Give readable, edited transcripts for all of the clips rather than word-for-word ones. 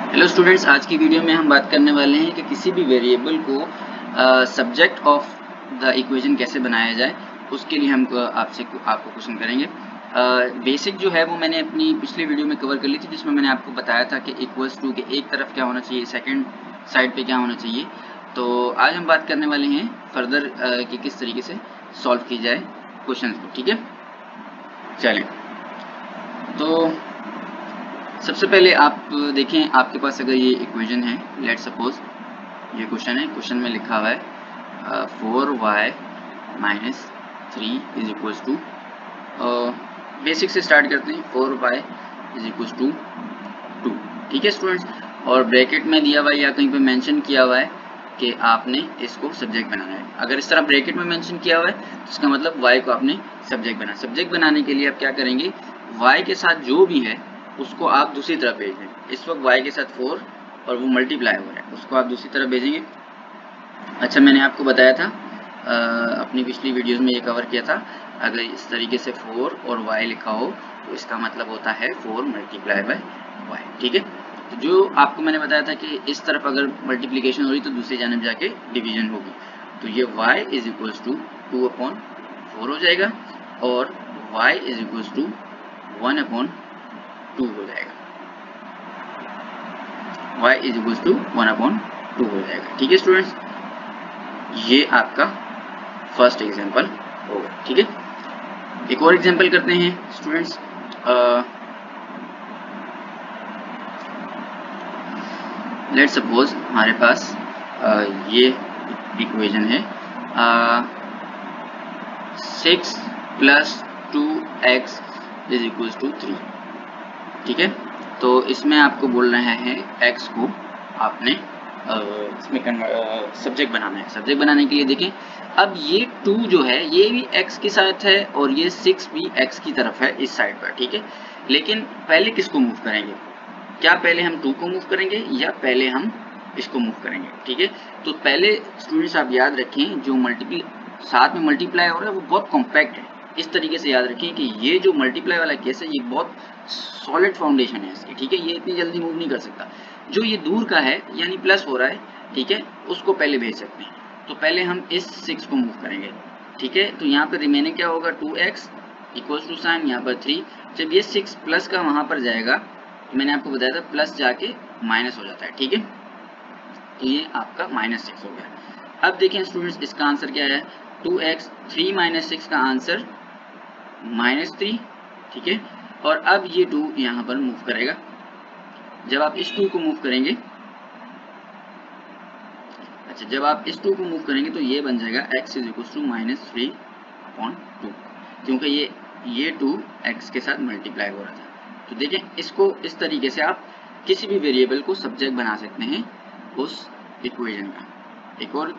Hello students, आज की video में हम बात करने वाले हैं कि किसी भी वेरिएबल को सब्जेक्ट ऑफ द इक्वेशन कैसे बनाया जाए। उसके लिए हम आपको क्वेश्चन करेंगे। बेसिक जो है वो मैंने अपनी पिछली वीडियो में कवर कर ली थी, जिसमें मैंने आपको बताया था कि इक्वल्स टू के एक तरफ क्या होना चाहिए, सेकंड साइड पे क्या होना चाहिए। तो आज हम बात करने वाले हैं फर्दर कि किस तरीके से सॉल्व की जाए क्वेश्चन को। ठीक है, चलें। तो सबसे पहले आप देखें, आपके पास अगर ये इक्वेशन है, लेट सपोज ये क्वेश्चन है। क्वेश्चन में लिखा हुआ है 4y minus 3 is equals to, basic से स्टार्ट करते हैं। 4y is equals to 2। ठीक है स्टूडेंट्स, और ब्रैकेट में दिया हुआ या कहीं पे मेंशन किया हुआ है कि आपने इसको सब्जेक्ट बनाना है। अगर इस तरह ब्रैकेट में मेंशन किया हुआ है तो इसका मतलब y को आपने सब्जेक्ट बनाना। सब्जेक्ट बनाने के लिए आप क्या करेंगे, y के साथ जो भी है उसको आप दूसरी तरफ भेज दें। इस वक्त y के साथ 4 और वो मल्टीप्लाई हो रहा है, उसको आप दूसरी तरफ भेजेंगे। अच्छा, मैंने आपको बताया था अपनी पिछली वीडियोस में ये कवर किया था, अगर इस तरीके से 4 और y लिखा हो तो इसका मतलब होता है 4 मल्टीप्लाई बाय y। ठीक है, तो जो आपको मैंने बताया था कि इस तरफ अगर मल्टीप्लिकेशन हो रही तो दूसरी जानब जाके डिवीजन होगी। तो ये y इज इक्वल्स टू 2/4 हो जाएगा और y इज इक्वल्स टू 1/2 हो जाएगा। y इज इक्वल्स टू 1/2 हो जाएगा। ठीक है स्टूडेंट्स, ये आपका फर्स्ट एग्जांपल होगा। ठीक है, एक और एग्जांपल करते हैं स्टूडेंट्स। लेट सपोज हमारे पास ये इक्वेशन है 6 + 2x इज इक्वल्स टू 3। ठीक है, तो इसमें आपको बोल रहे हैं x को आपने इसमें सब्जेक्ट बनाना है। सब्जेक्ट बनाने के लिए देखें, अब ये 2 जो है ये भी x के साथ है और ये 6 भी x की तरफ है इस साइड पर। ठीक है, लेकिन पहले किसको मूव करेंगे? क्या पहले हम 2 को मूव करेंगे या पहले हम इसको मूव करेंगे? ठीक है, तो पहले स्टूडेंट्स आप याद रखें, जो साथ में मल्टीप्लाई हो रहा है वो बहुत कॉम्पैक्ट है। इस तरीके से याद रखें कि ये जो मल्टीप्लाई वाला केस है ये बहुत सॉलिड फाउंडेशन है इसकी। ठीक है, ये इतनी जल्दी मूव नहीं कर सकता। जो ये दूर का है यानी प्लस हो रहा है, ठीक है, उसको पहले भेज सकते हैं। तो पहले हम इस 6 को मूव करेंगे। ठीक है, तो यहाँ पर रिमेनिंग क्या होगा, 2x इक्वल्स टू साइन यहाँ पर 3। जब ये 6 प्लस का वहाँ पर जाएगा तो मैंने आपको बताया था प्लस जाके माइनस हो जाता है। ठीक है, तो ये आपका -6 हो गया। अब देखें स्टूडेंट्स, इसका आंसर क्या है, 2x। 3 - 6 का आंसर -3। ठीक है, और अब ये 2 यहाँ पर मूव करेगा। जब आप इस 2 को मूव करेंगे, अच्छा जब आप इस 2 को मूव करेंगे तो ये बन जाएगा x इज इक्वल टू -3/2, क्योंकि ये 2 x के साथ मल्टीप्लाई हो रहा था। तो देखें, इसको इस तरीके से आप किसी भी वेरिएबल को सब्जेक्ट बना सकते हैं उस इक्वेशन का। एक और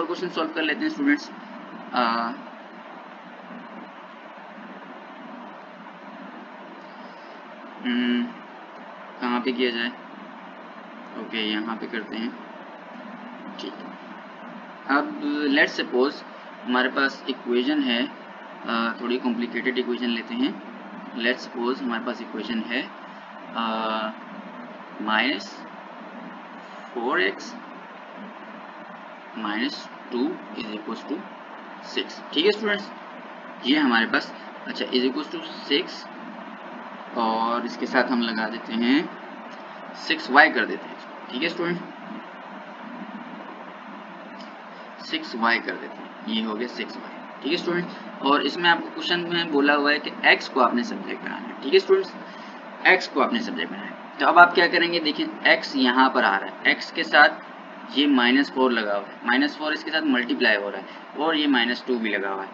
क्वेश्चन सॉल्व कर लेते हैं स्टूडेंट्स। कहाँ पे किया जाए? ओके, यहाँ पे करते हैं। ठीक है, अब लेट सपोज हमारे पास इक्वेशन है, थोड़ी कॉम्प्लिकेटेड इक्वेशन लेते हैं। लेट सपोज हमारे पास इक्वेशन है -4x - 2 इज इक्वल्स टू 6। ठीक है स्टूडेंट्स, ये हमारे पास, अच्छा इज इक्वल्स टू 6 और इसके साथ हम लगा देते हैं 6y कर देते हैं। ठीक है स्टूडेंट, 6y कर देते हैं, ये हो गया 6y। ठीक है स्टूडेंट, और इसमें आपको क्वेश्चन में बोला हुआ है कि x को आपने सब्जेक्ट बनाना है। ठीक है स्टूडेंट्स, x को आपने सब्जेक्ट बनाना है। तो अब आप क्या करेंगे, देखिए x यहाँ पर आ रहा है, x के साथ ये -4 लगा हुआ है, -4 इसके साथ मल्टीप्लाई हो रहा है और ये -2 भी लगा हुआ है।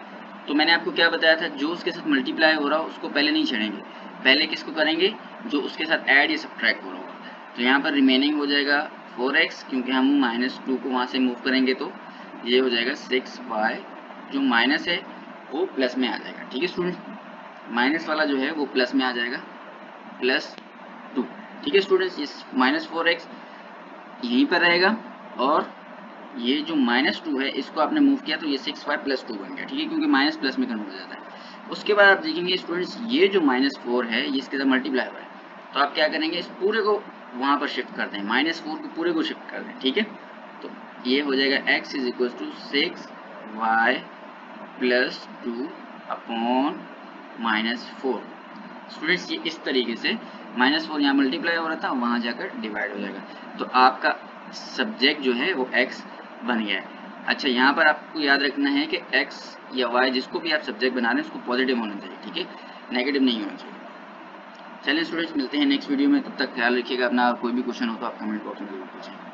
तो मैंने आपको क्या बताया था, जो उसके साथ मल्टीप्लाई हो रहा हो उसको पहले नहीं छेड़ेंगे, पहले किसको करेंगे, जो उसके साथ ऐड या सब्ट्रैक्ट हो रहा होगा। तो यहाँ पर रिमेनिंग हो जाएगा 4x, क्योंकि हम -2 को वहाँ से मूव करेंगे तो ये हो जाएगा 6y, जो माइनस है वो प्लस में आ जाएगा। ठीक है स्टूडेंट, माइनस वाला जो है वो प्लस में आ जाएगा, +2। ठीक है स्टूडेंट्स, इस -4x यहीं पर रहेगा और ये जो -2 है इसको आपने मूव किया तो ये 6y + 2 बन गया। ठीक है, क्योंकि माइनस प्लस में कन्वर्ट हो जाता है। उसके बाद आप देखेंगे स्टूडेंट्स, ये जो -4 है ये इसके साथ मल्टीप्लाई हो रहा है, तो आप क्या करेंगे, इस पूरे को वहाँ पर शिफ्ट कर दें, -4 को पूरे को शिफ्ट कर दें, ठीक है। तो ये हो जाएगा x is equal to 6y plus 2 upon -4। Students ये इस तरीके से -4 यहाँ मल्टीप्लाई हो रहा था, वहाँ जाकर डिवाइड हो जाएगा, तो आपका सब्जेक्ट जो है वो x बन गया है। अच्छा, यहाँ पर आपको याद रखना है कि x या y जिसको भी आप सब्जेक्ट बना रहे हैं उसको पॉजिटिव होना चाहिए, ठीक है, नेगेटिव नहीं होना चाहिए। चलिए स्टूडेंट्स, मिलते हैं नेक्स्ट वीडियो में, तब तक ख्याल रखिएगा अपना। कोई भी क्वेश्चन हो तो आप कमेंट बॉक्स में जरूर पूछें।